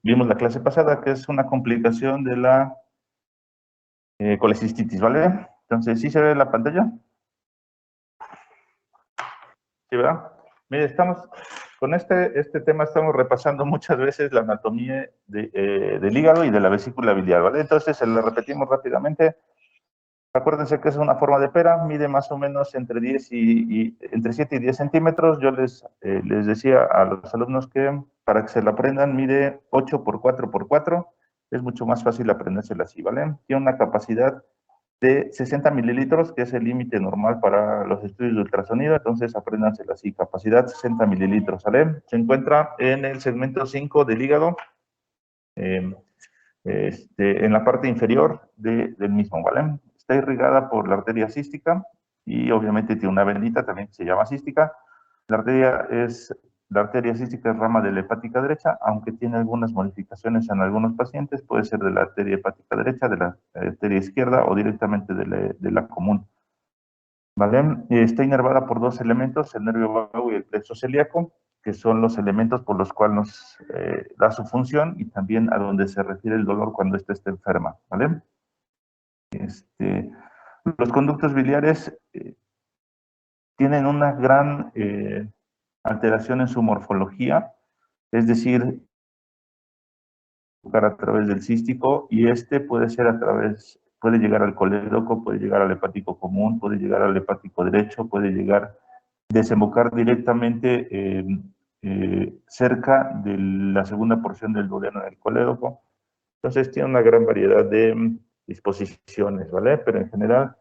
vimos la clase pasada, que es una complicación de la colecistitis, ¿vale? Entonces, ¿sí se ve la pantalla? ¿Sí, verdad? Mire, con este tema estamos repasando muchas veces la anatomía del hígado y de la vesícula biliar, ¿vale? Entonces, se la repetimos rápidamente. Acuérdense que es una forma de pera, mide más o menos entre 7 y 10 centímetros. Yo les decía a los alumnos que para que se la aprendan, mide 8 por 4 por 4. Es mucho más fácil aprendérsela así, ¿vale? Tiene una capacidad de 60 mililitros, que es el límite normal para los estudios de ultrasonido. Entonces, apréndansela así, capacidad 60 mililitros, ¿vale? Se encuentra en el segmento 5 del hígado, en la parte inferior del mismo, ¿vale? Está irrigada por la arteria cística y obviamente tiene una venita también que se llama cística. La arteria cística es rama de la hepática derecha, aunque tiene algunas modificaciones en algunos pacientes, puede ser de la arteria hepática derecha, de la arteria izquierda o directamente de la común. ¿Vale? Está inervada por dos elementos, el nervio vago y el plexo celíaco, que son los elementos por los cuales nos da su función y también a donde se refiere el dolor cuando ésta está enferma, ¿vale? Los conductos biliares tienen una gran alteración en su morfología, es decir, a través del cístico, y puede llegar al colédoco, puede llegar al hepático común, puede llegar al hepático derecho, puede llegar desembocar directamente cerca de la segunda porción del duodeno en el colédoco. Entonces tiene una gran variedad de disposiciones, ¿vale? Pero en general,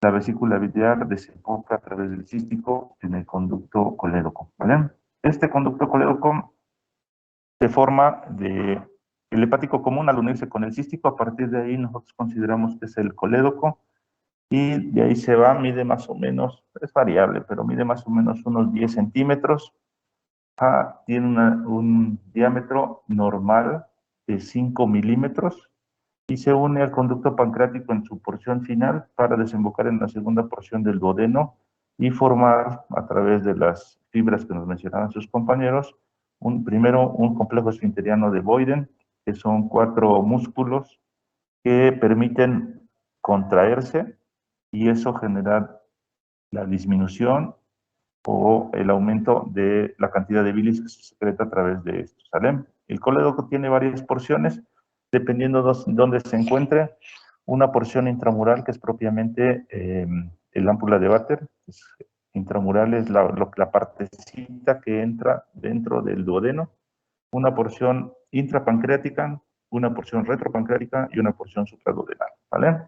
la vesícula biliar desemboca a través del cístico en el conducto colédoco, ¿vale? Este conducto colédoco se forma el hepático común al unirse con el cístico. A partir de ahí nosotros consideramos que es el colédoco, y de ahí se va, mide más o menos, es variable, pero mide más o menos unos 10 centímetros. Tiene un diámetro normal de 5 milímetros y se une al conducto pancreático en su porción final para desembocar en la segunda porción del duodeno y formar, a través de las fibras que nos mencionaban sus compañeros, primero un complejo esfinteriano de Boyden, que son 4 músculos que permiten contraerse, y eso genera la disminución o el aumento de la cantidad de bilis que se secreta a través de esto, ¿sale? El colédoco tiene varias porciones, dependiendo de dónde se encuentre. Una porción intramural, que es propiamente el ámpula de Vater. Intramural es la partecita que entra dentro del duodeno. Una porción intrapancreática, una porción retropancreática y una porción supraduodenal, ¿vale?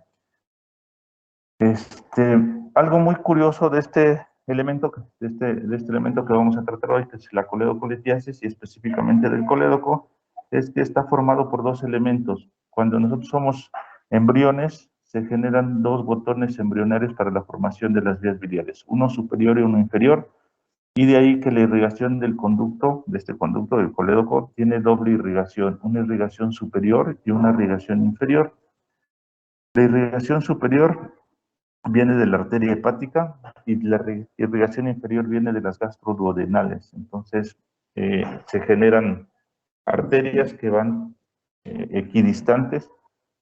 Algo muy curioso de este elemento, que vamos a tratar hoy, que es la coledocolitiasis, y específicamente del colédoco, es que está formado por dos elementos. Cuando nosotros somos embriones, se generan dos botones embrionarios para la formación de las vías biliares, uno superior y uno inferior, y de ahí que la irrigación del conducto, de este conducto del colédoco, tiene doble irrigación, una irrigación superior y una irrigación inferior. La irrigación superior viene de la arteria hepática y la irrigación inferior viene de las gastroduodenales. Entonces, se generan arterias que van equidistantes,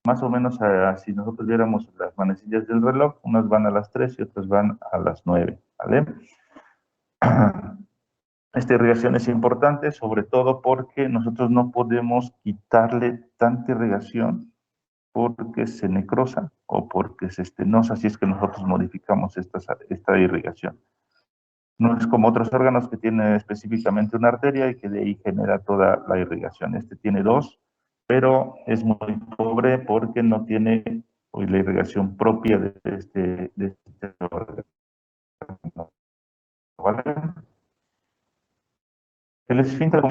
más o menos si nosotros viéramos las manecillas del reloj, unas van a las 3 y otras van a las 9, ¿vale? Esta irrigación es importante, sobre todo porque nosotros no podemos quitarle tanta irrigación porque se necrosa o porque se estenosa si es que nosotros modificamos esta irrigación. No es como otros órganos que tienen específicamente una arteria y que de ahí genera toda la irrigación. Este tiene dos, pero es muy pobre porque no tiene la irrigación propia de este órgano. ¿Vale? El esfínter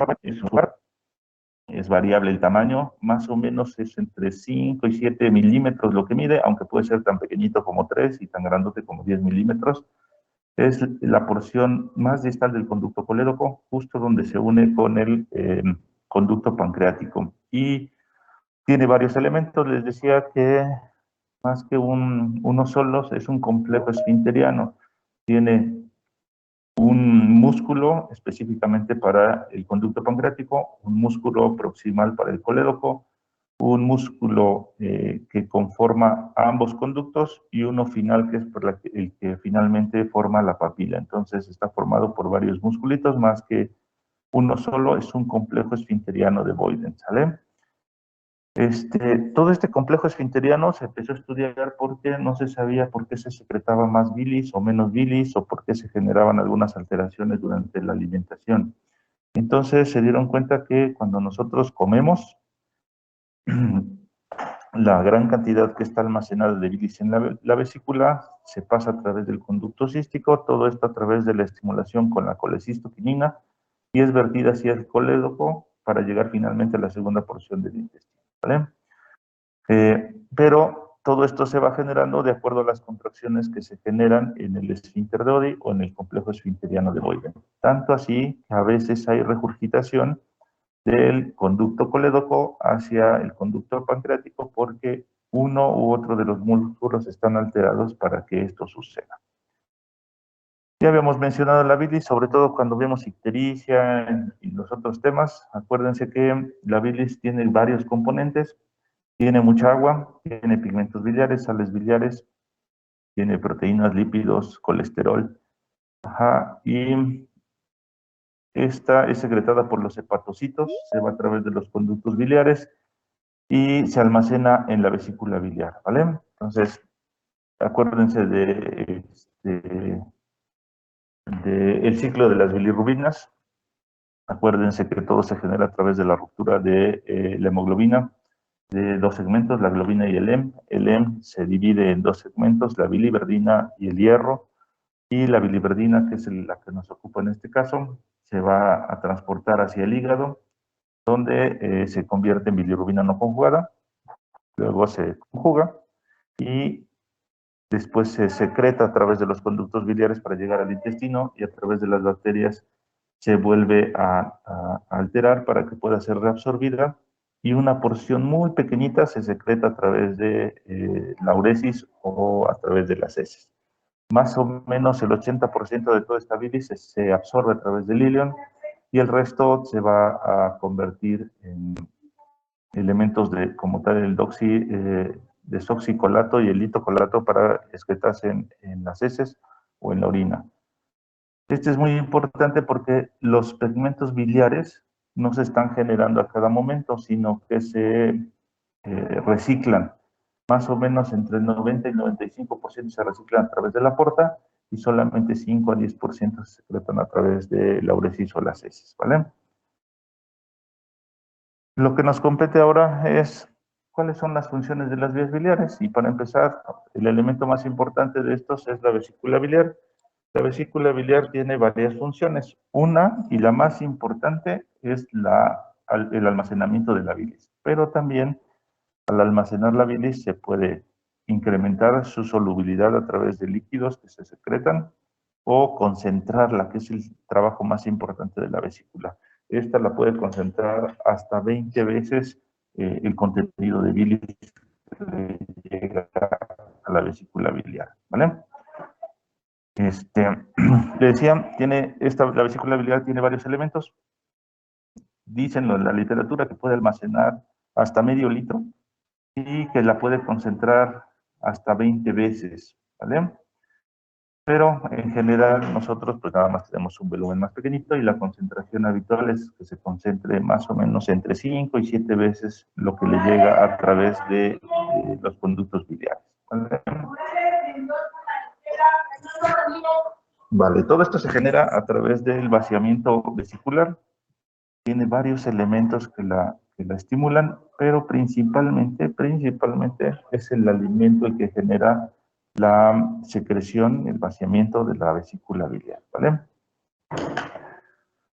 es variable el tamaño, más o menos es entre 5 y 7 milímetros lo que mide, aunque puede ser tan pequeñito como 3 y tan grandote como 10 milímetros. Es la porción más distal del conducto colédoco, justo donde se une con el conducto pancreático. Y tiene varios elementos. Les decía que más que uno solo, es un complejo esfinteriano. Tiene un músculo específicamente para el conducto pancreático, un músculo proximal para el colédoco, un músculo que conforma ambos conductos y uno final que es el que finalmente forma la papila. Entonces está formado por varios musculitos más que uno solo, es un complejo esfinteriano de Boyden, ¿sale? Todo este complejo esfinteriano se empezó a estudiar porque no se sabía por qué se secretaba más bilis o menos bilis o por qué se generaban algunas alteraciones durante la alimentación. Entonces se dieron cuenta que cuando nosotros comemos, la gran cantidad que está almacenada de bilis en la vesícula se pasa a través del conducto cístico, todo esto a través de la estimulación con la colecistoquinina y es vertida hacia el colédoco para llegar finalmente a la segunda porción del intestino, ¿vale? Pero todo esto se va generando de acuerdo a las contracciones que se generan en el esfínter de Oddi o en el complejo esfinteriano de Boyden. Tanto así que a veces hay regurgitación del conducto colédoco hacia el conducto pancreático porque uno u otro de los músculos están alterados para que esto suceda. Ya habíamos mencionado la bilis, sobre todo cuando vemos ictericia y los otros temas. Acuérdense que la bilis tiene varios componentes. Tiene mucha agua, tiene pigmentos biliares, sales biliares, tiene proteínas, lípidos, colesterol. Ajá, y esta es secretada por los hepatocitos, se va a través de los conductos biliares y se almacena en la vesícula biliar, ¿vale? Entonces, acuérdense el ciclo de las bilirrubinas. Acuérdense que todo se genera a través de la ruptura de la hemoglobina de dos segmentos, la globina y el heme. El heme se divide en dos segmentos, la biliverdina y el hierro. Y la biliverdina, que es la que nos ocupa en este caso, se va a transportar hacia el hígado, donde se convierte en bilirrubina no conjugada, luego se conjuga y después se secreta a través de los conductos biliares para llegar al intestino y a través de las bacterias se vuelve a alterar para que pueda ser reabsorbida y una porción muy pequeñita se secreta a través de la uresis o a través de las heces. Más o menos el 80% de toda esta bilis se absorbe a través del ilion y el resto se va a convertir en elementos como tal el desoxicolato y el litocolato para excretarse en las heces o en la orina. Este es muy importante porque los pigmentos biliares no se están generando a cada momento, sino que se reciclan. Más o menos entre el 90 y 95% se reciclan a través de la porta y solamente 5 a 10% se secretan a través de la uresis o las heces, ¿vale? Lo que nos compete ahora es cuáles son las funciones de las vías biliares y para empezar, el elemento más importante de estos es la vesícula biliar. La vesícula biliar tiene varias funciones. Una y la más importante es el almacenamiento de la bilis, pero también al almacenar la bilis se puede incrementar su solubilidad a través de líquidos que se secretan o concentrarla, que es el trabajo más importante de la vesícula. Esta la puede concentrar hasta 20 veces el contenido de bilis que llega a la vesícula biliar, ¿vale? Le decía, la vesícula biliar tiene varios elementos. Dicen en la literatura que puede almacenar hasta medio litro y que la puede concentrar hasta 20 veces, ¿vale? Pero en general nosotros pues nada más tenemos un volumen más pequeñito y la concentración habitual es que se concentre más o menos entre 5 y 7 veces lo que le llega a través de los conductos biliares, ¿vale? Vale, todo esto se genera a través del vaciamiento vesicular. Tiene varios elementos que la estimulan, pero principalmente es el alimento el que genera la secreción, el vaciamiento de la vesícula biliar, ¿vale?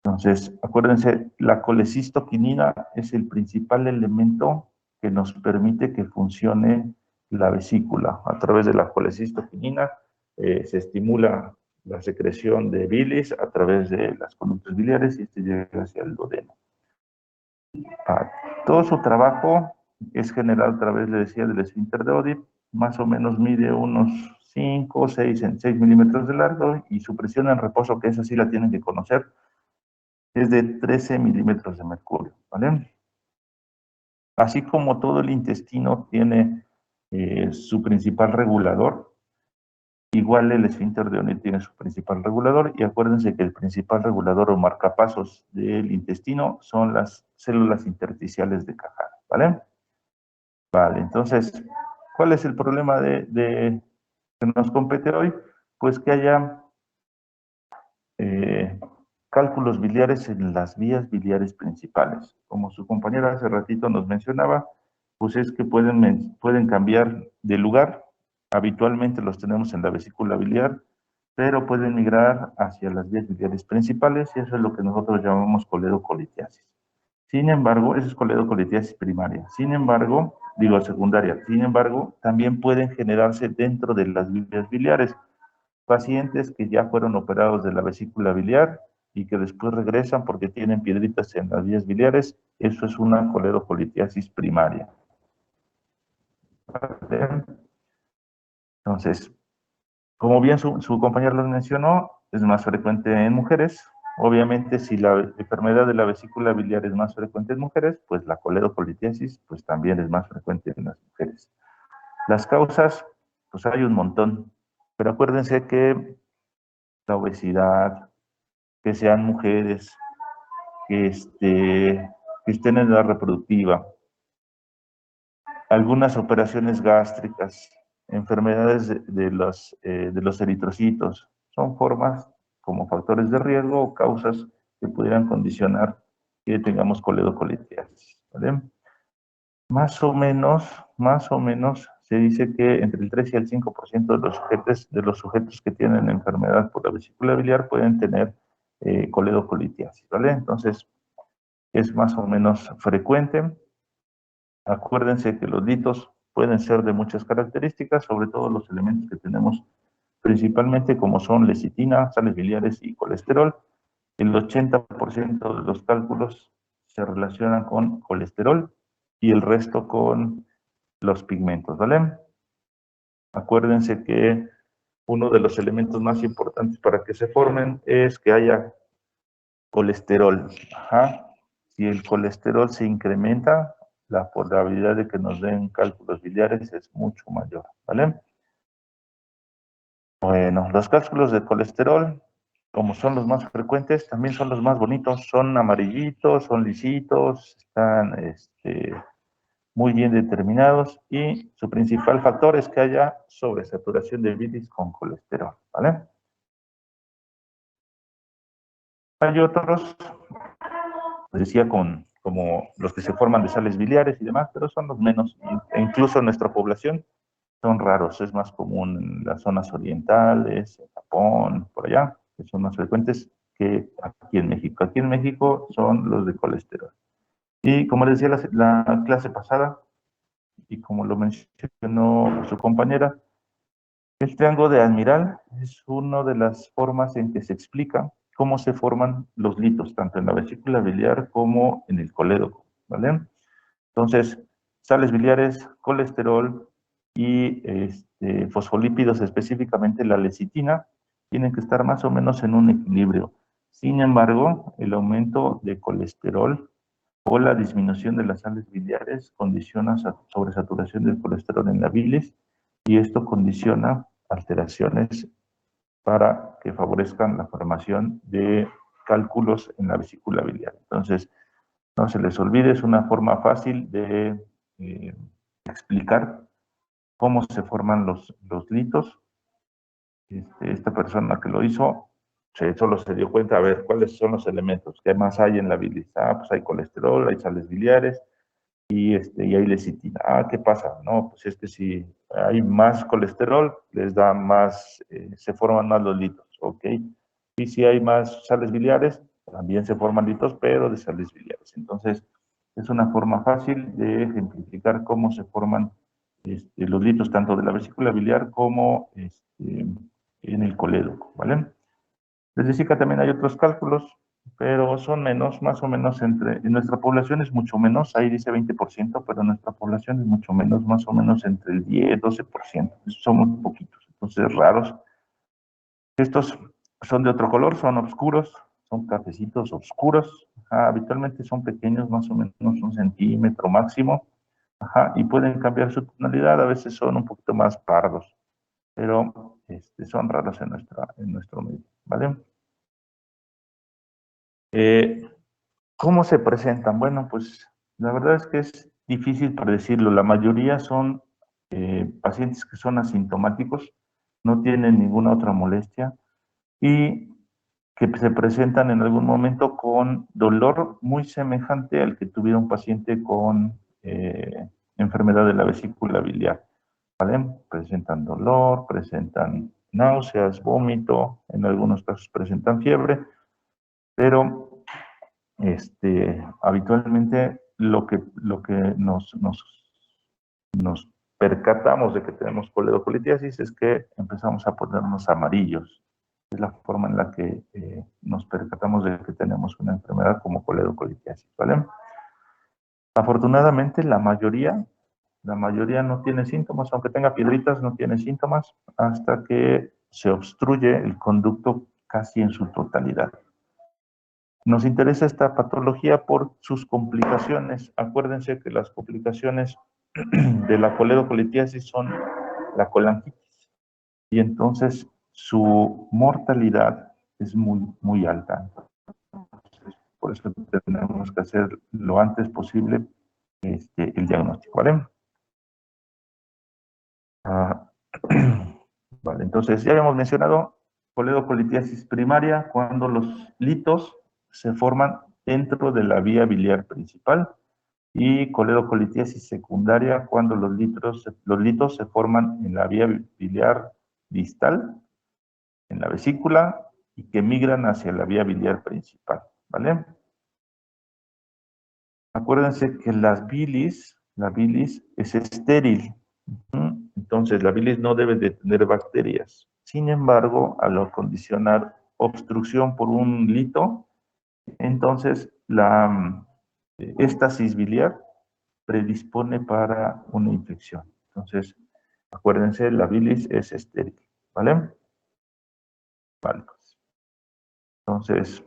Entonces, acuérdense, la colecistoquinina es el principal elemento que nos permite que funcione la vesícula. A través de la colecistoquinina se estimula la secreción de bilis a través de las conductas biliares y este llega hacia el duodeno. Todo su trabajo es generado a través, le decía, del esfínter de Oddi, más o menos mide unos 5 o 6 milímetros de largo, y su presión en reposo, que esa sí la tienen que conocer, es de 13 milímetros de mercurio, ¿vale? Así como todo el intestino tiene su principal regulador, igual el esfínter de O'Neil tiene su principal regulador, y acuérdense que el principal regulador o marcapasos del intestino son las células intersticiales de Cajal, ¿vale? Vale, entonces, ¿cuál es el problema que nos compete hoy? Pues que haya eh, cálculos biliares en las vías biliares principales. Como su compañera hace ratito nos mencionaba, pues es que pueden cambiar de lugar. Habitualmente los tenemos en la vesícula biliar, pero pueden migrar hacia las vías biliares principales, y eso es lo que nosotros llamamos coledocolitiasis. Sin embargo, eso es coledocolitiasis primaria. Sin embargo, digo secundaria. Sin embargo, también pueden generarse dentro de las vías biliares. Pacientes que ya fueron operados de la vesícula biliar y que después regresan porque tienen piedritas en las vías biliares, eso es una coledocolitiasis primaria. ¿Vale? Entonces, como bien su compañero lo mencionó, es más frecuente en mujeres. Obviamente, si la enfermedad de la vesícula biliar es más frecuente en mujeres, pues la coledocolitiasis pues también es más frecuente en las mujeres. Las causas, pues hay un montón, pero acuérdense que la obesidad, que sean mujeres, que estén en edad reproductiva, algunas operaciones gástricas, enfermedades de los eritrocitos, son formas como factores de riesgo o causas que pudieran condicionar que tengamos coledocolitiasis, ¿vale? Más o menos, se dice que entre el 3 y el 5% de los sujetos que tienen enfermedad por la vesícula biliar pueden tener coledocolitiasis, ¿vale? Entonces, es más o menos frecuente. Acuérdense que los litos pueden ser de muchas características, sobre todo los elementos que tenemos principalmente, como son lecitina, sales biliares y colesterol. El 80% de los cálculos se relacionan con colesterol y el resto con los pigmentos, ¿vale? Acuérdense que uno de los elementos más importantes para que se formen es que haya colesterol. Ajá. Si el colesterol se incrementa, la probabilidad de que nos den cálculos biliares es mucho mayor, ¿vale? Bueno, los cálculos de colesterol, como son los más frecuentes, también son los más bonitos. Son amarillitos, son lisitos, están muy bien determinados, y su principal factor es que haya sobresaturación de bilis con colesterol, ¿vale? Hay otros, les decía, como los que se forman de sales biliares y demás, pero son los menos, e incluso en nuestra población son raros. Es más común en las zonas orientales, en Japón, por allá, que son más frecuentes que aquí en México. Aquí en México son los de colesterol. Y como les decía la clase pasada, y como lo mencionó su compañera, el triángulo de Admiral es una de las formas en que se explica cómo se forman los litos, tanto en la vesícula biliar como en el colédoco, ¿vale? Entonces, sales biliares, colesterol y fosfolípidos, específicamente la lecitina, tienen que estar más o menos en un equilibrio. Sin embargo, el aumento de colesterol o la disminución de las sales biliares condiciona sobresaturación del colesterol en la bilis, y esto condiciona alteraciones para que favorezcan la formación de cálculos en la vesícula biliar. Entonces, no se les olvide, es una forma fácil de explicar cómo se forman los litos. Esta persona que lo hizo solo se dio cuenta, a ver, cuáles son los elementos, qué más hay en la bilis. Pues hay colesterol, hay sales biliares, y hay lecitina. ¿Qué pasa? No, pues es que si hay más colesterol, les da más, se forman más los litos, ¿ok? Y si hay más sales biliares, también se forman litos, pero de sales biliares. Entonces, es una forma fácil de ejemplificar cómo se forman los litos tanto de la vesícula biliar como en el colédoco, ¿vale? Les decía que también hay otros cálculos. pero son menos, más o menos en nuestra población es mucho menos, ahí dice 20%, pero en nuestra población es mucho menos, más o menos entre el 10, 12%. Somos poquitos, entonces raros. Estos son de otro color, son oscuros, son cafecitos oscuros. Habitualmente son pequeños, más o menos 1 centímetro máximo. Y pueden cambiar su tonalidad, a veces son un poquito más pardos, pero son raros en nuestro medio, ¿vale? ¿Cómo se presentan? Bueno, pues la verdad es que es difícil predecirlo. La mayoría son pacientes que son asintomáticos, no tienen ninguna otra molestia y que se presentan en algún momento con dolor muy semejante al que tuviera un paciente con enfermedad de la vesícula biliar, ¿vale? Presentan dolor, presentan náuseas, vómito, en algunos casos presentan fiebre, pero habitualmente lo que nos percatamos de que tenemos coledocolitiasis es que empezamos a ponernos amarillos. Es la forma en la que nos percatamos de que tenemos una enfermedad como coledocolitiasis, ¿vale? Afortunadamente, la mayoría no tiene síntomas, aunque tenga piedritas, no tiene síntomas hasta que se obstruye el conducto casi en su totalidad. Nos interesa esta patología por sus complicaciones. Acuérdense que las complicaciones de la coledocolitiasis son la colangitis y entonces su mortalidad es muy, muy alta. Por eso tenemos que hacer lo antes posible el diagnóstico, ¿vale? Vale, entonces ya habíamos mencionado coledocolitiasis primaria cuando los litos se forman dentro de la vía biliar principal y coledocolitiasis secundaria cuando los litos se forman en la vía biliar distal, en la vesícula y que migran hacia la vía biliar principal, ¿vale? Acuérdense que la bilis es estéril. Entonces, la bilis no debe de tener bacterias. Sin embargo, al acondicionar obstrucción por un lito, entonces la éstasis biliar predispone para una infección. Entonces, acuérdense, la bilis es estéril, ¿vale? Vale. Entonces,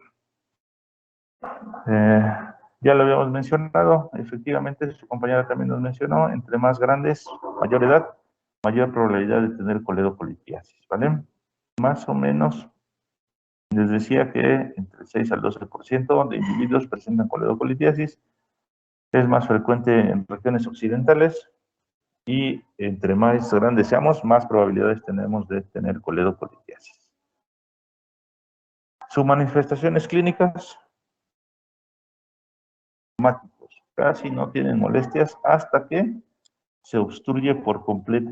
ya lo habíamos mencionado, efectivamente, su compañera también nos mencionó, entre más grandes, mayor edad, mayor probabilidad de tener coledocolitiasis, ¿vale? Más o menos, les decía que entre 6 al 12% de individuos presentan coledocolitiasis, es más frecuente en regiones occidentales y entre más grandes seamos, más probabilidades tenemos de tener coledocolitiasis. Sus manifestaciones clínicas, casi no tienen molestias hasta que se obstruye por completo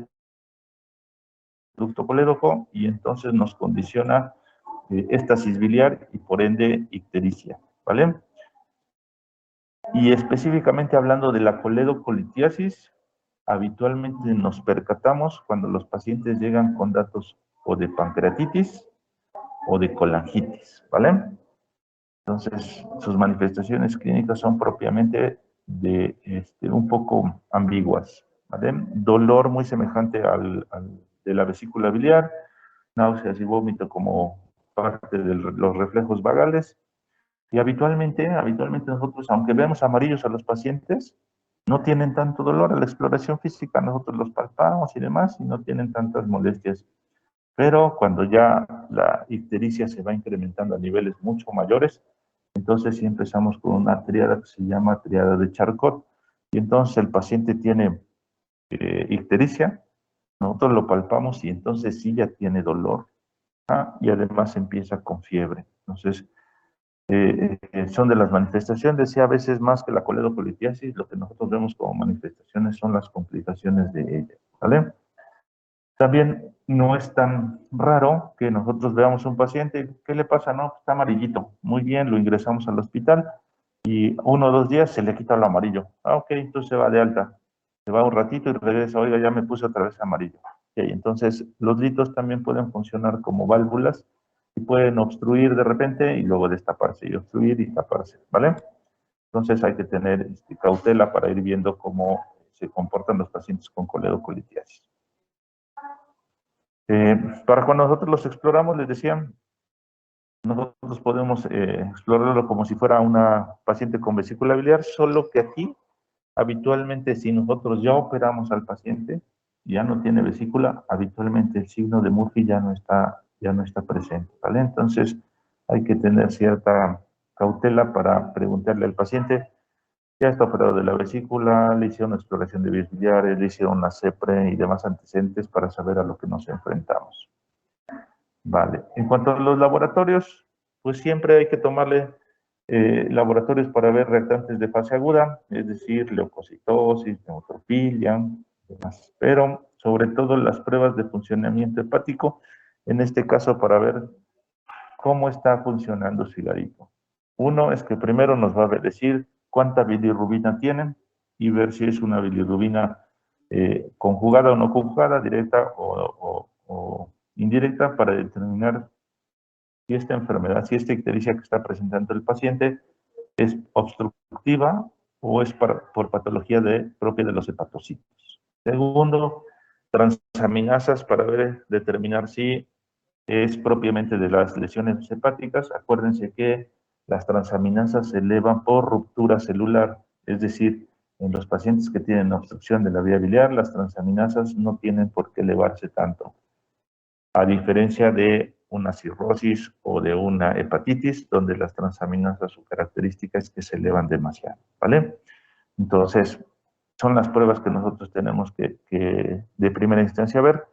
el ducto colédoco y entonces nos condiciona éstasis biliar y por ende ictericia, ¿vale? Y específicamente hablando de la coledocolitiasis, habitualmente nos percatamos cuando los pacientes llegan con datos o de pancreatitis o de colangitis, ¿vale? Entonces, sus manifestaciones clínicas son propiamente un poco ambiguas, ¿vale? Dolor muy semejante al de la vesícula biliar, náuseas y vómito como parte de los reflejos vagales. Y habitualmente nosotros, aunque vemos amarillos a los pacientes, no tienen tanto dolor a la exploración física, nosotros los palpamos y demás y no tienen tantas molestias. Pero cuando ya la ictericia se va incrementando a niveles mucho mayores, entonces sí empezamos con una triada que se llama triada de Charcot, y entonces el paciente tiene ictericia, nosotros lo palpamos y entonces sí ya tiene dolor, y además empieza con fiebre. Entonces, son de las manifestaciones, decía a veces más que la coledocolitiasis, lo que nosotros vemos como manifestaciones son las complicaciones de ella, ¿vale? También no es tan raro que nosotros veamos un paciente, ¿qué le pasa? No, está amarillito. Muy bien, lo ingresamos al hospital y 1 o 2 días se le quita lo amarillo. Ok, entonces se va de alta. Se va un ratito y regresa, oiga, ya me puse otra vez amarillo. Okay, entonces, los litos también pueden funcionar como válvulas y pueden obstruir de repente y luego destaparse y obstruir y taparse, ¿vale? Entonces hay que tener cautela para ir viendo cómo se comportan los pacientes con coledocolitiasis. Para cuando nosotros los exploramos, les decía, nosotros podemos explorarlo como si fuera una paciente con vesícula biliar, solo que aquí, habitualmente, si nosotros ya operamos al paciente, ya no tiene vesícula, habitualmente el signo de Murphy ya no está presente, ¿vale? Entonces, hay que tener cierta cautela para preguntarle al paciente, ya está operado de la vesícula, le hicieron una exploración de vías biliares, le hicieron una CEPRE y demás antecedentes para saber a lo que nos enfrentamos. Vale, en cuanto a los laboratorios, pues siempre hay que tomarle laboratorios para ver reactantes de fase aguda, es decir, leucocitosis, neutrofilia, demás. Pero sobre todo las pruebas de funcionamiento hepático, en este caso para ver cómo está funcionando su hígado. Uno es que primero nos va a decir cuánta bilirrubina tienen y ver si es una bilirrubina conjugada o no conjugada, directa o indirecta, para determinar si esta enfermedad, si esta ictericia que está presentando el paciente es obstructiva o es por patología propia de los hepatocitos. Segundo, transaminasas para determinar si es propiamente de las lesiones hepáticas. Acuérdense que las transaminasas se elevan por ruptura celular, es decir, en los pacientes que tienen obstrucción de la vía biliar, las transaminasas no tienen por qué elevarse tanto, a diferencia de una cirrosis o de una hepatitis, donde las transaminasas, su característica es que se elevan demasiado, ¿vale? Entonces, son las pruebas que nosotros tenemos que de primera instancia ver.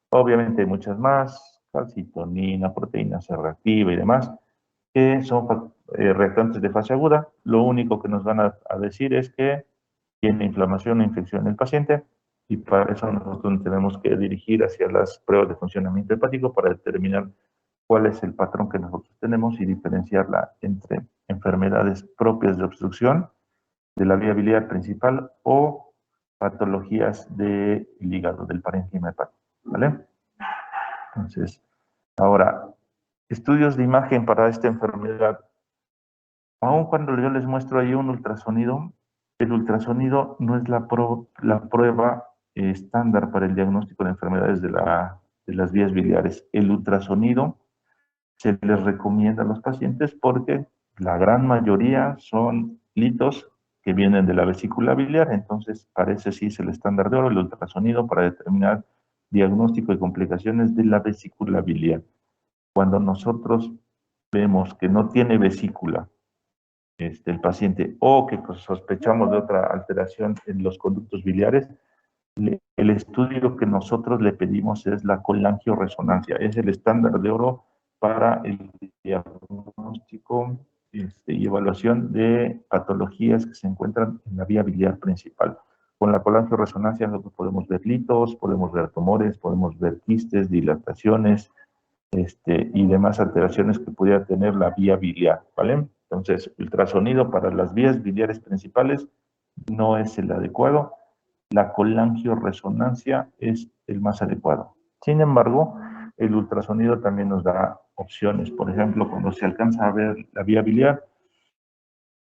Obviamente hay muchas más, calcitonina, proteína C reactiva y demás, que son reactantes de fase aguda. Lo único que nos van a decir es que tiene inflamación o infección el paciente, y para eso nosotros tenemos que dirigir hacia las pruebas de funcionamiento hepático para determinar cuál es el patrón que nosotros tenemos y diferenciarla entre enfermedades propias de obstrucción de la vía biliar principal o patologías del hígado, del parénquima hepático, ¿vale? Entonces, ahora, estudios de imagen para esta enfermedad. Aun cuando yo les muestro ahí un ultrasonido, el ultrasonido no es la prueba estándar para el diagnóstico de enfermedades de las vías biliares. El ultrasonido se les recomienda a los pacientes porque la gran mayoría son litos que vienen de la vesícula biliar, entonces parece sí es el estándar de oro, el ultrasonido para determinar diagnóstico y complicaciones de la vesícula biliar. Cuando nosotros vemos que no tiene vesícula el paciente o que sospechamos de otra alteración en los conductos biliares, el estudio que nosotros le pedimos es la colangioresonancia, es el estándar de oro para el diagnóstico y evaluación de patologías que se encuentran en la vía biliar principal. Con la colangioresonancia nosotros podemos ver litos, podemos ver tumores, podemos ver quistes, dilataciones y demás alteraciones que pudiera tener la vía biliar, ¿vale? Entonces, ultrasonido para las vías biliares principales no es el adecuado. La colangioresonancia es el más adecuado. Sin embargo, el ultrasonido también nos da opciones. Por ejemplo, cuando se alcanza a ver la vía biliar,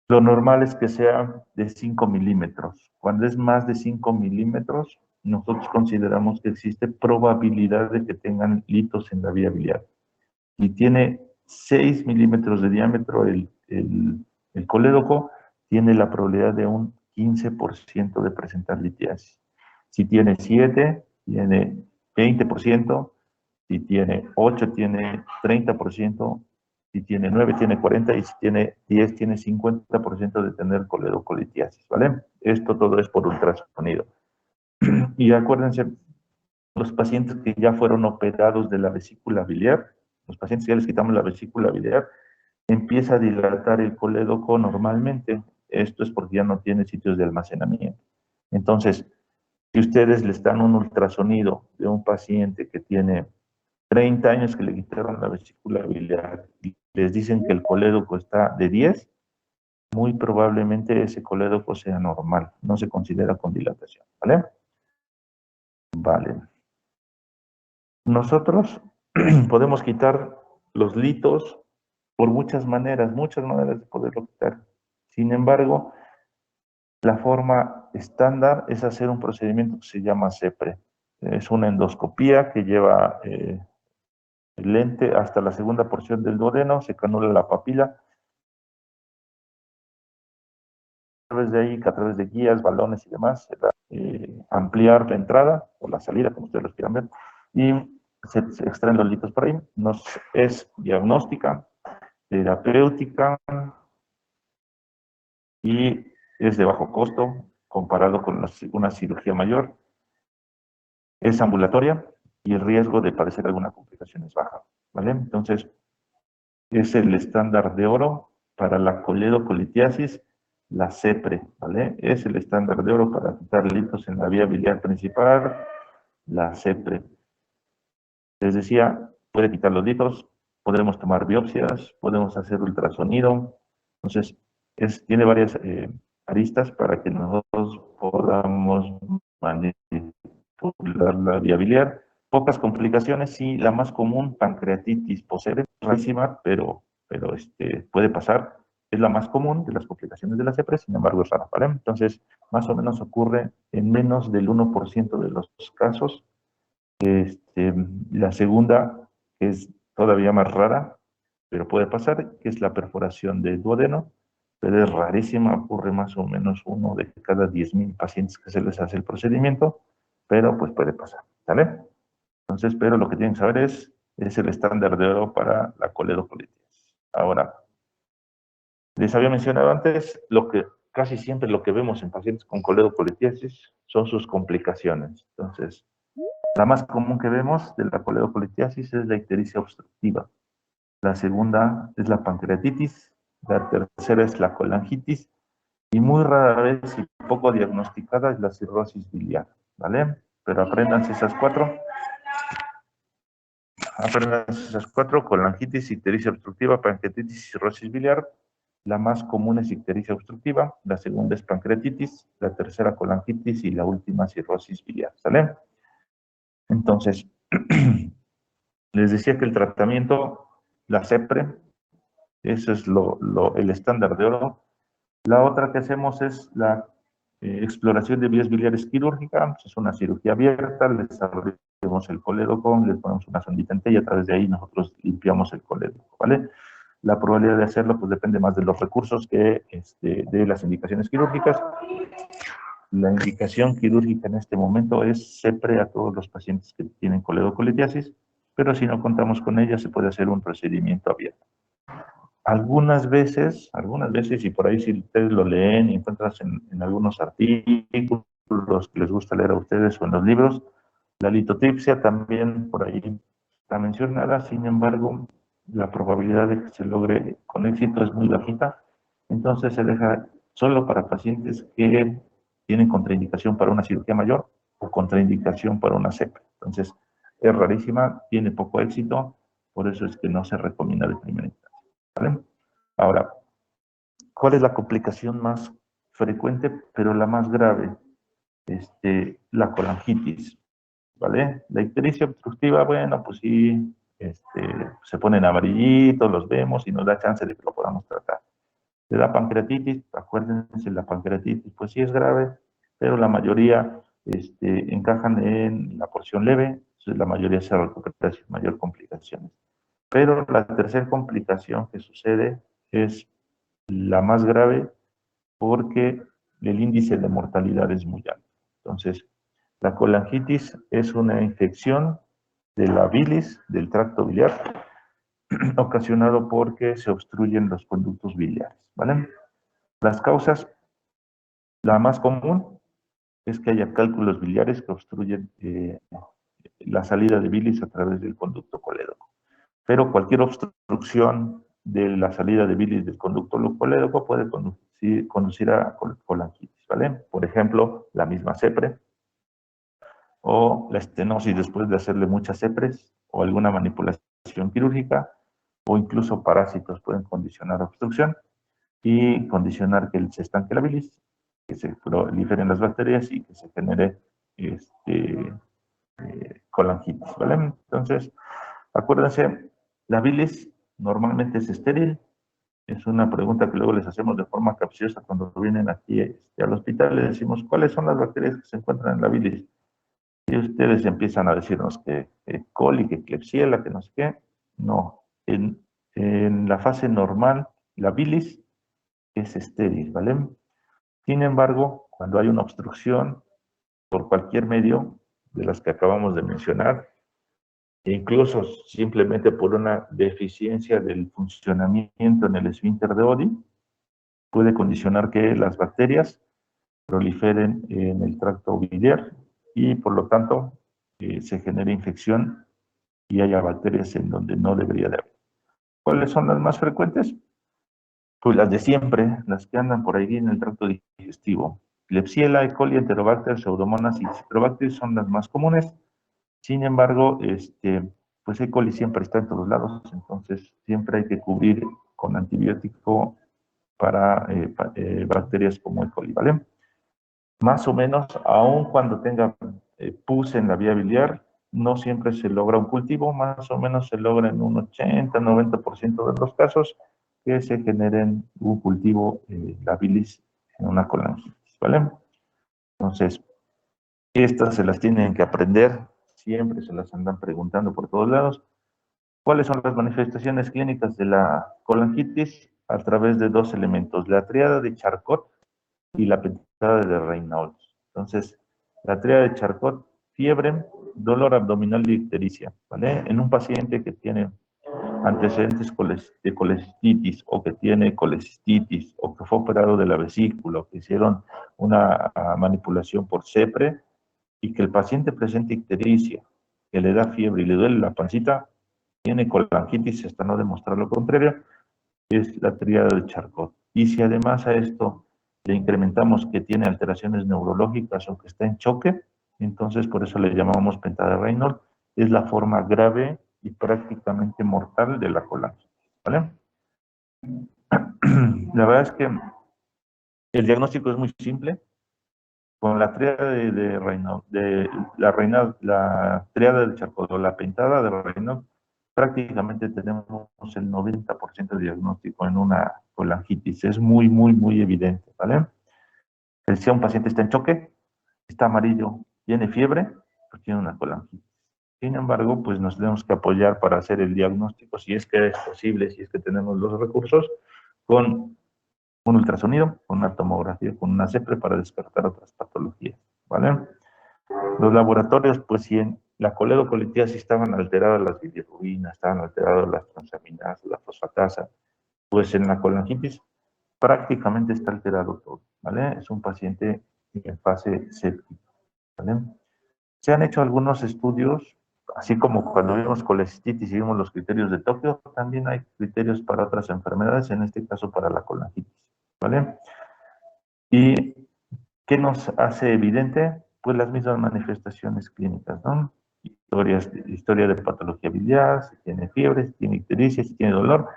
lo normal es que sea de 5 milímetros. Cuando es más de 5 milímetros, nosotros consideramos que existe probabilidad de que tengan litos en la vía biliar. Y tiene 6 milímetros de diámetro el colédoco, tiene la probabilidad de un 15% de presentar litiasis. Si tiene 7, tiene 20%, si tiene 8, tiene 30%, si tiene 9, tiene 40%, y si tiene 10, tiene 50% de tener coledocolitiasis, ¿vale? Esto todo es por ultrasonido. Y acuérdense, los pacientes que ya fueron operados de la vesícula biliar, los pacientes que ya les quitamos la vesícula biliar, empieza a dilatar el colédoco normalmente. Esto es porque ya no tiene sitios de almacenamiento. Entonces, si ustedes les dan un ultrasonido de un paciente que tiene 30 años que le quitaron la vesícula biliar y les dicen que el colédoco está de 10, muy probablemente ese colédoco sea normal, no se considera con dilatación, ¿vale? Vale. Nosotros podemos quitar los litos por muchas maneras de poderlo quitar. Sin embargo, la forma estándar es hacer un procedimiento que se llama CEPRE. Es una endoscopía que lleva el lente hasta la segunda porción del duodeno, se canula la papila. A través de ahí, a través de guías, balones y demás, se va a ampliar la entrada o la salida, como ustedes lo quieran ver, y se extraen los litos por ahí. Es diagnóstica, terapéutica y es de bajo costo comparado con una cirugía mayor. Es ambulatoria y el riesgo de padecer alguna complicación es baja, ¿vale? Entonces, es el estándar de oro para la coledocolitiasis, la CEPRE, ¿vale? Es el estándar de oro para quitar litos en la vía biliar principal, la CEPRE. Les decía, puede quitar los litos, podremos tomar biopsias, podemos hacer ultrasonido. Entonces, tiene varias aristas para que nosotros podamos manipular la vía biliar. Pocas complicaciones, sí, la más común, pancreatitis posterior, rarísima, pero puede pasar. Es la más común de las complicaciones de la CEPRE, sin embargo es rara, ¿vale? Entonces, más o menos ocurre en menos del 1% de los casos. La segunda, que es todavía más rara, pero puede pasar, que es la perforación del duodeno, pero es rarísima, ocurre más o menos uno de cada 10,000 pacientes que se les hace el procedimiento, pero pues puede pasar, ¿vale? Entonces, pero lo que tienen que saber es el estándar de oro para la coledocolititis. Ahora, les había mencionado antes, casi siempre lo que vemos en pacientes con coledocolitiasis son sus complicaciones. Entonces, la más común que vemos de la coledocolitiasis es la ictericia obstructiva. La segunda es la pancreatitis. La tercera es la colangitis. Y muy rara vez y poco diagnosticada es la cirrosis biliar. ¿Vale? Pero apréndanse esas cuatro. Colangitis, ictericia obstructiva, pancreatitis y cirrosis biliar. La más común es ictericia obstructiva, la segunda es pancreatitis, la tercera colangitis y la última cirrosis biliar. ¿Sale? Entonces, les decía que el tratamiento, la CEPRE, eso es el estándar de oro. La otra que hacemos es la exploración de vías biliares quirúrgicas, es una cirugía abierta, les abrimos el colédoco, les ponemos una sondita en T y a través de ahí nosotros limpiamos el colédoco, ¿vale? La probabilidad de hacerlo pues depende más de los recursos que de las indicaciones quirúrgicas. La indicación quirúrgica en este momento es CEPRE a todos los pacientes que tienen coledocolitiasis, pero si no contamos con ella se puede hacer un procedimiento abierto. Algunas veces, y por ahí si ustedes lo leen y encuentras en algunos artículos que les gusta leer a ustedes o en los libros, la litotripsia también por ahí está mencionada, sin embargo, la probabilidad de que se logre con éxito es muy bajita, entonces se deja solo para pacientes que tienen contraindicación para una cirugía mayor o contraindicación para una CEPRE. Entonces, es rarísima, tiene poco éxito, por eso es que no se recomienda de primera instancia. ¿Vale? Ahora, ¿cuál es la complicación más frecuente, pero la más grave? La colangitis, ¿vale? La ictericia obstructiva, bueno, pues sí, se ponen amarillitos, los vemos y nos da chance de que lo podamos tratar. Le da pancreatitis, acuérdense, la pancreatitis, pues sí es grave, pero la mayoría encajan en la porción leve, entonces la mayoría se recupera sin mayor complicaciones. Pero la tercera complicación que sucede es la más grave porque el índice de mortalidad es muy alto. Entonces, la colangitis es una infección de la bilis, del tracto biliar, ocasionado porque se obstruyen los conductos biliares, ¿vale? Las causas, la más común es que haya cálculos biliares que obstruyen la salida de bilis a través del conducto colédoco. Pero cualquier obstrucción de la salida de bilis del conducto colédoco puede conducir a colangitis, ¿vale? Por ejemplo, la misma CEPRE, o la estenosis después de hacerle muchas CEPRES, o alguna manipulación quirúrgica, o incluso parásitos pueden condicionar obstrucción y condicionar que se estanque la bilis, que se proliferen las bacterias y que se genere colangitis, ¿vale? Entonces, acuérdense, ¿La bilis normalmente es estéril? Es una pregunta que luego les hacemos de forma capciosa cuando vienen aquí al hospital. Les decimos, ¿cuáles son las bacterias que se encuentran en la bilis? Y ustedes empiezan a decirnos que coli, que Klebsiella, que no sé qué. No, en la fase normal, la bilis es estéril, ¿vale? Sin embargo, cuando hay una obstrucción por cualquier medio de las que acabamos de mencionar, e incluso simplemente por una deficiencia del funcionamiento en el esfínter de Oddi, puede condicionar que las bacterias proliferen en el tracto biliar y por lo tanto se genere infección y haya bacterias en donde no debería de haber. ¿Cuáles son las más frecuentes? Pues las de siempre, las que andan por ahí en el tracto digestivo. Klebsiella, E. coli, Enterobacter, Pseudomonas y Citrobacter son las más comunes. Sin embargo, pues E. coli siempre está en todos lados, entonces siempre hay que cubrir con antibiótico para bacterias como E. coli, ¿vale? Más o menos, aun cuando tenga pus en la vía biliar, no siempre se logra un cultivo, más o menos se logra en un 80-90% de los casos que se generen un cultivo, la bilis en una colangitis, ¿vale? Entonces, estas se las tienen que aprender, siempre se las andan preguntando por todos lados. ¿Cuáles son las manifestaciones clínicas de la colangitis? A través de dos elementos, la tríada de Charcot y la pentada de Reynolds. Entonces, la tríada de Charcot, fiebre, dolor abdominal y ictericia, ¿vale? En un paciente que tiene antecedentes de colecistitis o que tiene colecistitis o que fue operado de la vesícula o que hicieron una manipulación por CEPRE y que el paciente presenta ictericia, que le da fiebre y le duele la pancita, tiene colangitis hasta no demostrar lo contrario, es la tríada de Charcot. Y si además a esto le incrementamos que tiene alteraciones neurológicas o que está en choque, entonces por eso le llamamos pentada de Reynolds, es la forma grave y prácticamente mortal de la colangitis, ¿vale? La verdad es que el diagnóstico es muy simple. Con la tríada de Reynolds, la tríada de Charcot o la pentada de Reynolds, prácticamente tenemos el 90% de diagnóstico en una colangitis. Es muy, muy, muy evidente, ¿vale? Si un paciente está en choque, está amarillo, tiene fiebre, pues tiene una colangitis. Sin embargo, pues nos tenemos que apoyar para hacer el diagnóstico, si es que es posible, si es que tenemos los recursos, con un ultrasonido, con una tomografía, con una CEPRE para descartar otras patologías, ¿vale? Los laboratorios, pues si en la coledocolitíasis estaban alteradas las bilirrubinas, estaban alteradas las transaminasas, la fosfatasa, pues en la colangitis prácticamente está alterado todo, ¿vale? Es un paciente en fase séptica, ¿vale? Se han hecho algunos estudios, así como cuando vimos colecistitis y vimos los criterios de Tokio, también hay criterios para otras enfermedades, en este caso para la colangitis, ¿vale? ¿Y qué nos hace evidente? Pues las mismas manifestaciones clínicas, ¿no? Historia de patología biliar, si tiene fiebre, si tiene ictericia, si tiene dolor,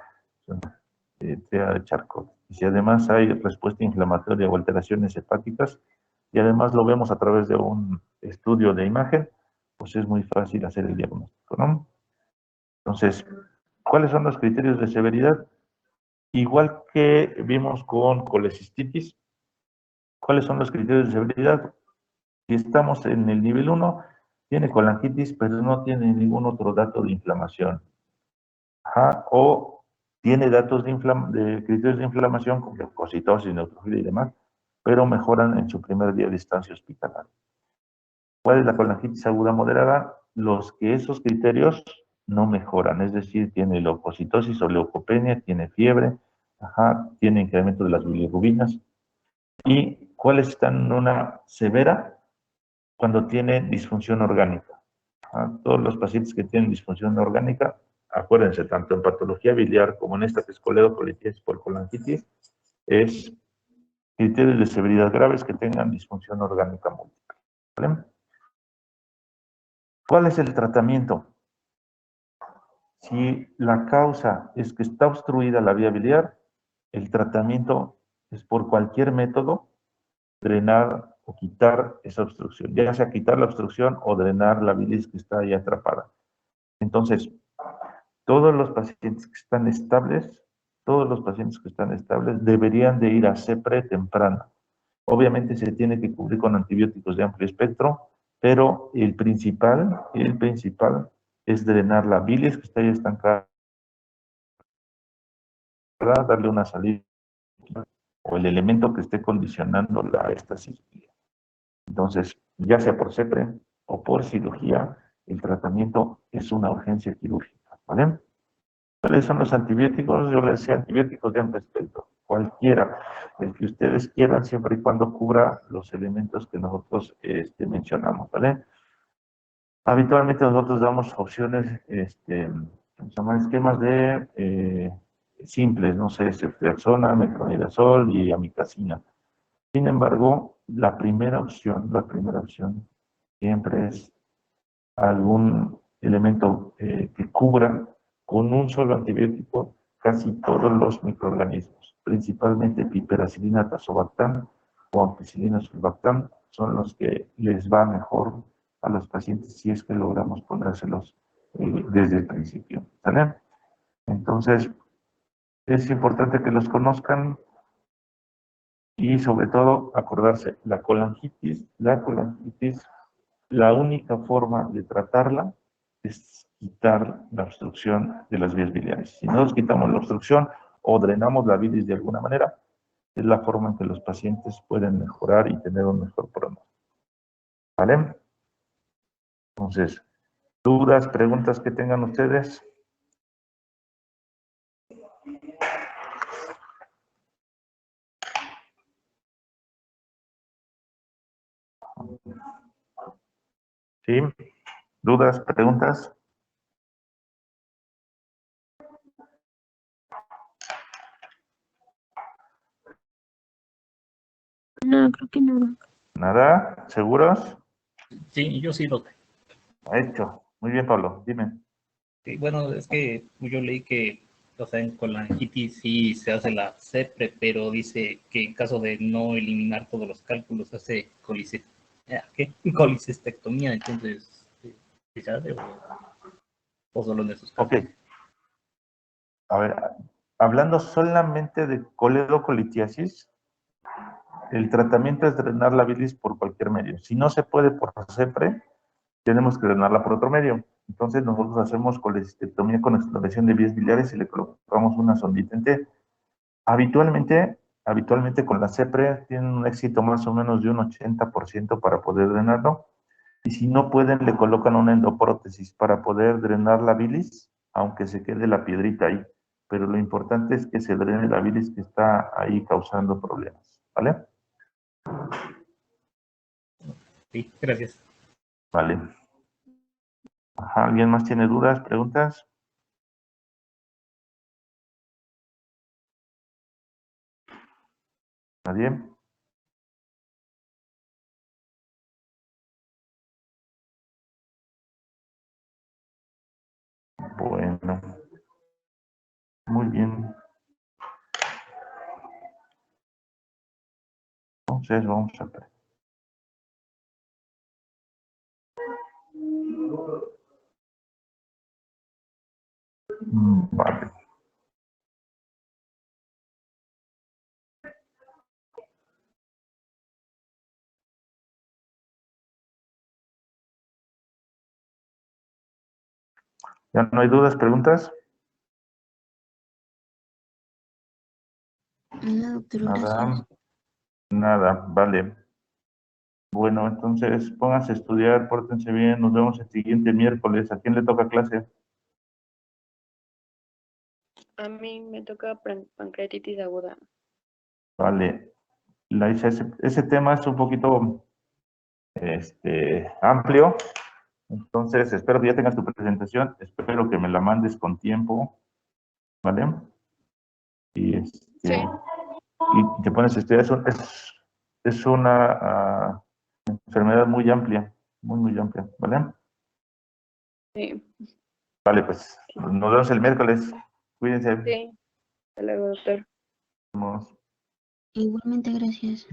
sea de Charcot. Y si además hay respuesta inflamatoria o alteraciones hepáticas, y además lo vemos a través de un estudio de imagen, pues es muy fácil hacer el diagnóstico, ¿no? Entonces, ¿cuáles son los criterios de severidad? Igual que vimos con colecistitis, ¿cuáles son los criterios de severidad? Si estamos en el nivel 1, tiene colangitis, pero no tiene ningún otro dato de inflamación. Ajá, o tiene datos de criterios de inflamación como leucocitosis, neutrofilia y demás, pero mejoran en su primer día de estancia hospitalaria. ¿Cuál es la colangitis aguda moderada? Los que esos criterios no mejoran, es decir, tiene leucocitosis o leucopenia, tiene fiebre, ajá, tiene incremento de las bilirrubinas. ¿Y cuáles están en una severa? Cuando tiene disfunción orgánica. Todos los pacientes que tienen disfunción orgánica, acuérdense, tanto en patología biliar como en esta que es coledocolitis por colangitis, es criterios de severidad graves que tengan disfunción orgánica múltiple, ¿vale? ¿Cuál es el tratamiento? Si la causa es que está obstruida la vía biliar, el tratamiento es por cualquier método drenar o quitar esa obstrucción, ya sea quitar la obstrucción o drenar la bilis que está ahí atrapada. Entonces, todos los pacientes que están estables, deberían de ir a CEPRE temprano. Obviamente se tiene que cubrir con antibióticos de amplio espectro, pero el principal es drenar la bilis que está ahí estancada, darle una salida o el elemento que esté condicionando esta cirugía. Entonces, ya sea por CEPRE o por cirugía, el tratamiento es una urgencia quirúrgica, ¿vale? ¿Cuáles son los antibióticos? Yo les decía antibióticos de amplio espectro, cualquiera, el que ustedes quieran, siempre y cuando cubra los elementos que nosotros mencionamos, ¿vale? Habitualmente nosotros damos opciones, esquemas de simples, no sé, ceftriaxona, metronidazol y amicacina. Sin embargo, la primera opción siempre es algún elemento que cubra con un solo antibiótico casi todos los microorganismos, principalmente piperacilina tazobactam o ampicilina sulbactam, son los que les va mejor a los pacientes si es que logramos ponérselos desde el principio, ¿vale? Entonces, es importante que los conozcan y sobre todo acordarse, la colangitis, la única forma de tratarla es quitar la obstrucción de las vías biliares. Si nosotros quitamos la obstrucción o drenamos la bilis de alguna manera, es la forma en que los pacientes pueden mejorar y tener un mejor pronóstico. ¿Vale? Entonces, dudas, preguntas que tengan ustedes. ¿Sí? ¿Dudas, preguntas? No, creo que no. ¿Nada? ¿Seguros? Sí, yo sí lo tengo. Hecho. Muy bien, Pablo. Dime. Sí, bueno, es que yo leí que, o sea, con la angitis sí se hace la CEPRE, pero dice que en caso de no eliminar todos los cálculos se hace colicistectomía, entonces, ¿sí se hace o solo en esos casos? Ok. A ver, hablando solamente de coledocolitiasis, el tratamiento es drenar la bilis por cualquier medio. Si no se puede por CEPRE, tenemos que drenarla por otro medio. Entonces nosotros hacemos colecistectomía con exploración de vías biliares y le colocamos una sondita en T. Habitualmente con la CEPRE tienen un éxito más o menos de un 80% para poder drenarlo. Y si no pueden, le colocan una endoprótesis para poder drenar la bilis, aunque se quede la piedrita ahí. Pero lo importante es que se drene la bilis que está ahí causando problemas. ¿Vale? Sí, gracias. Vale. Ajá, ¿alguien más tiene dudas, preguntas? ¿Nadie? Bueno, muy bien. Entonces vamos a ver. Vale. ¿Ya no hay dudas, preguntas? No, doctor, Nada, gracias. nada, vale. Bueno, entonces pónganse a estudiar, pórtense bien, nos vemos el siguiente miércoles. ¿A quién le toca clase? A mí me toca pancreatitis aguda. Vale. Ese tema es un poquito amplio, entonces espero que ya tengas tu presentación, espero que me la mandes con tiempo, ¿vale? Y, Sí. y te pones a estudiar, es una enfermedad muy amplia, muy amplia, ¿vale? Sí. Vale, pues nos vemos el miércoles, cuídense. Sí. Hasta luego, doctor. Nos vemos. Igualmente, gracias.